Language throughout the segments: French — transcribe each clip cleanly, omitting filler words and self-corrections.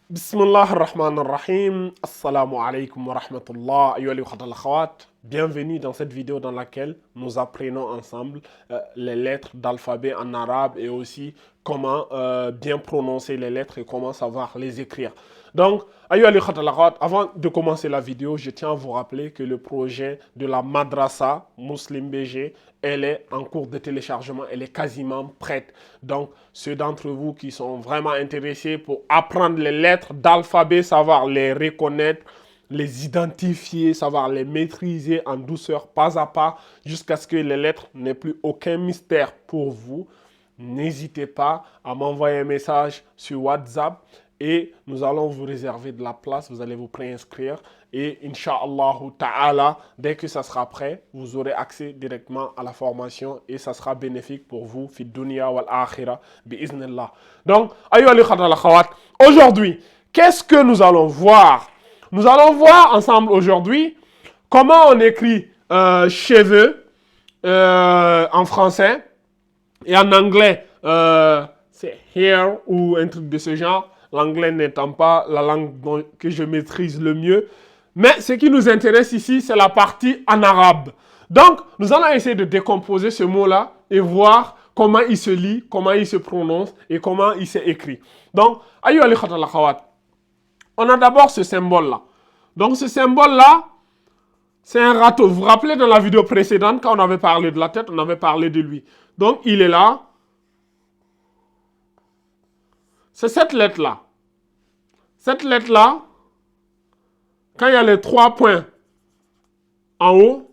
Bismillah ar-Rahman ar-Rahim. Assalamu alaikum wa rahmatullah. Ayyuha al-ikhwat al-akhawat. Bienvenue dans cette vidéo dans laquelle nous apprenons ensemble les lettres d'alphabet en arabe et aussi comment bien prononcer les lettres et comment savoir les écrire. Donc, ayyuha al-ikhwat al-akhawat, avant de commencer la vidéo, je tiens à vous rappeler que le projet de la Madrasa Muslim BG, elle est en cours de téléchargement, elle est quasiment prête. Donc, ceux d'entre vous qui sont vraiment intéressés pour apprendre les lettres d'alphabet, savoir les reconnaître, les identifier, savoir les maîtriser en douceur, pas à pas, jusqu'à ce que les lettres n'aient plus aucun mystère pour vous, n'hésitez pas à m'envoyer un message sur WhatsApp et nous allons vous réserver de la place, vous allez vous préinscrire et Inch'Allah Ta'ala, dès que ça sera prêt, vous aurez accès directement à la formation et ça sera bénéfique pour vous, fi dunya wal akhira, bi'iznillah. Donc, aujourd'hui, qu'est-ce que nous allons voir? Nous allons voir ensemble aujourd'hui comment on écrit cheveux en français et en anglais, c'est hair ou un truc de ce genre. L'anglais n'étant pas la langue que je maîtrise le mieux. Mais ce qui nous intéresse ici, c'est la partie en arabe. Donc, nous allons essayer de décomposer ce mot-là et voir comment il se lit, comment il se prononce et comment il s'est écrit. Donc, on a d'abord ce symbole-là. Donc, ce symbole-là, c'est un râteau. Vous vous rappelez dans la vidéo précédente, quand on avait parlé de la tête, on avait parlé de lui. Donc, il est là. C'est cette lettre-là. Cette lettre-là, quand il y a les 3 points en haut,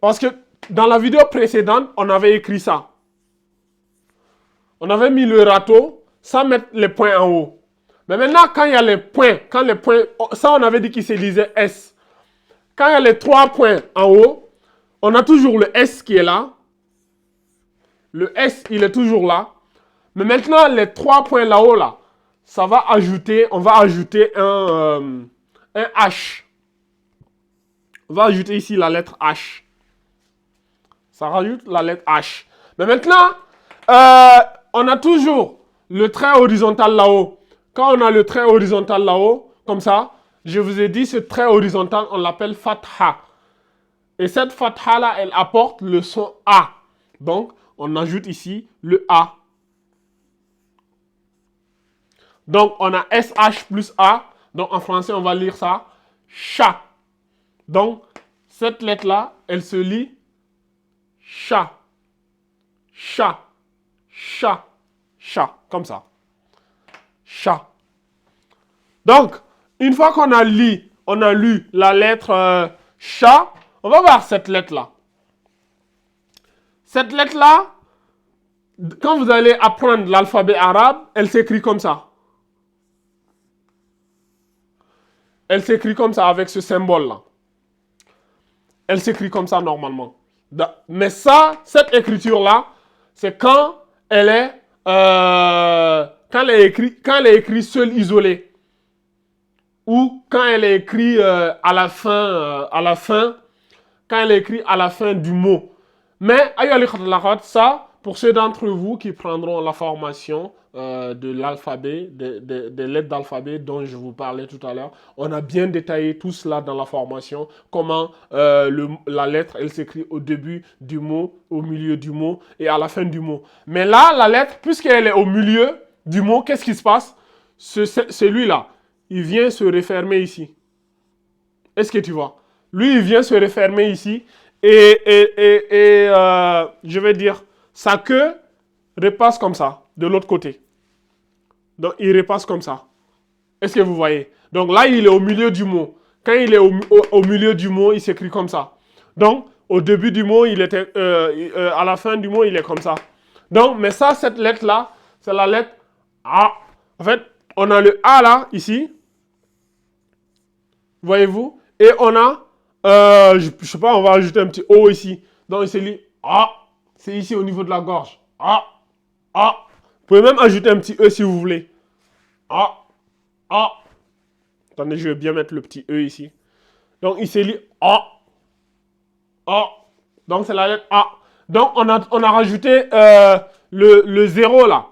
parce que dans la vidéo précédente, on avait écrit ça. On avait mis le râteau sans mettre les points en haut. Mais maintenant, quand il y a les points, ça on avait dit qu'il se lisait S. Quand il y a les 3 points en haut, on a toujours le S qui est là. Le S, il est toujours là. Mais maintenant, les 3 points là-haut, là, on va ajouter un H. On va ajouter ici la lettre H. Ça rajoute la lettre H. Mais maintenant, on a toujours le trait horizontal là-haut. Quand on a le trait horizontal là-haut, comme ça, je vous ai dit, ce trait horizontal, on l'appelle fatha. Et cette fatha-là, elle apporte le son A. Donc, on ajoute ici le A. Donc, on a SH plus A. Donc, en français, on va lire ça. Chat. Donc, cette lettre-là, elle se lit chat. Chat. Chat. Chat. Comme ça. Chat. Donc, une fois qu'on a lu la lettre chat, on va voir cette lettre-là. Cette lettre-là, quand vous allez apprendre l'alphabet arabe, elle s'écrit comme ça. Elle s'écrit comme ça avec ce symbole-là. Elle s'écrit comme ça normalement. Mais ça, cette écriture-là, c'est quand elle est écrite seule, isolée. Ou quand elle est écrite à la fin, quand elle est écrite à la fin du mot. Mais, ça, pour ceux d'entre vous qui prendront la formation de l'alphabet, des lettres d'alphabet dont je vous parlais tout à l'heure, on a bien détaillé tout cela dans la formation, comment la lettre, elle s'écrit au début du mot, au milieu du mot et à la fin du mot. Mais là, la lettre, puisqu'elle est au milieu du mot, qu'est-ce qui se passe? Celui-là, il vient se refermer ici. Est-ce que tu vois? Lui, il vient se refermer ici et je vais dire, sa queue repasse comme ça, de l'autre côté. Donc, il repasse comme ça. Est-ce que vous voyez? Donc là, il est au milieu du mot. Quand il est au milieu du mot, il s'écrit comme ça. Donc, au début du mot, il était, à la fin du mot, il est comme ça. Donc, mais ça, cette lettre-là, c'est la lettre A. En fait, on a le A là, ici. Voyez-vous? Et on a, je sais pas, on va ajouter un petit O ici. Donc, il se lit A. C'est ici au niveau de la gorge. A. A. Vous pouvez même ajouter un petit E si vous voulez. A. A. Attendez, je vais bien mettre le petit E ici. Donc, il se lit A. A. Donc, c'est la lettre A. Donc, on a rajouté le 0 là.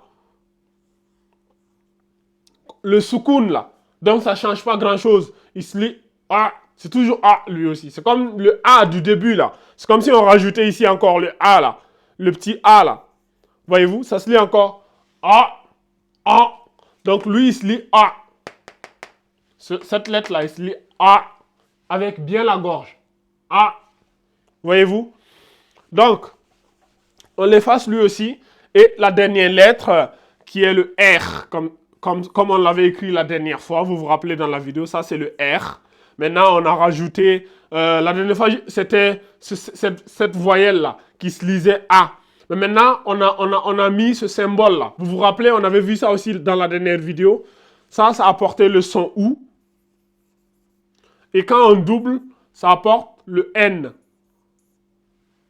le soukoun là. Donc ça ne change pas grand-chose. Il se lit A. C'est toujours A lui aussi. C'est comme le A du début là. C'est comme si on rajoutait ici encore le A là. Le petit A là. Voyez-vous, ça se lit encore A. A. Donc lui, il se lit A. Cette lettre là, il se lit A. Avec bien la gorge. A. Voyez-vous? Donc, on l'efface lui aussi. Et la dernière lettre, qui est le R, comme on l'avait écrit la dernière fois, vous vous rappelez dans la vidéo, ça c'est le R. Maintenant, on a rajouté, la dernière fois, c'était cette voyelle-là, qui se lisait A. Mais maintenant, on a mis ce symbole-là. Vous vous rappelez, on avait vu ça aussi dans la dernière vidéo. Ça apportait le son OU. Et quand on double, ça apporte le N.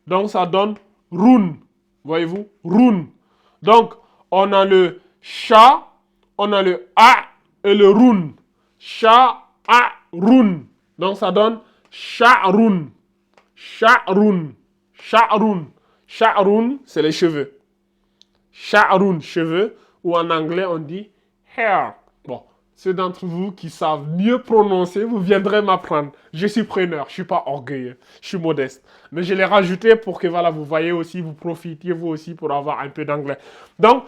Donc, ça donne Roun. Voyez-vous? Roun. Donc, on a le Sha, on a le A et le Roun. Sha, A, Roun. Donc, ça donne Sha'roun. Sha'roun. Sha'roun. Sha'roun, c'est les cheveux. Sha'roun, cheveux. Ou en anglais, on dit hair. Bon, ceux d'entre vous qui savent mieux prononcer, vous viendrez m'apprendre. Je suis preneur, je ne suis pas orgueilleux, je suis modeste. Mais je l'ai rajouté pour que voilà, vous voyez aussi, vous profitiez vous aussi pour avoir un peu d'anglais. Donc,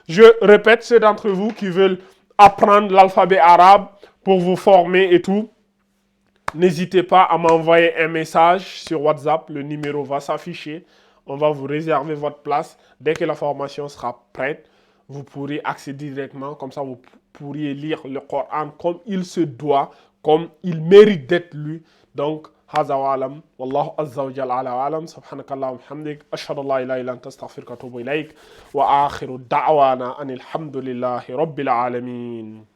je répète, ceux d'entre vous qui veulent apprendre l'alphabet arabe pour vous former et tout, n'hésitez pas à m'envoyer un message sur WhatsApp. Le numéro va s'afficher. On va vous réserver votre place. Dès que la formation sera prête, vous pourrez accéder directement. Comme ça, vous pourriez lire le Coran comme il se doit, comme il mérite d'être lu. Donc, هذا وأعلم والله عز وجل على وأعلم سبحانك اللهم وبحمدك أشهد أن لا إله إلا أنت أستغفرك وأتوب إليك وآخر دعوانا أن الحمد لله رب العالمين.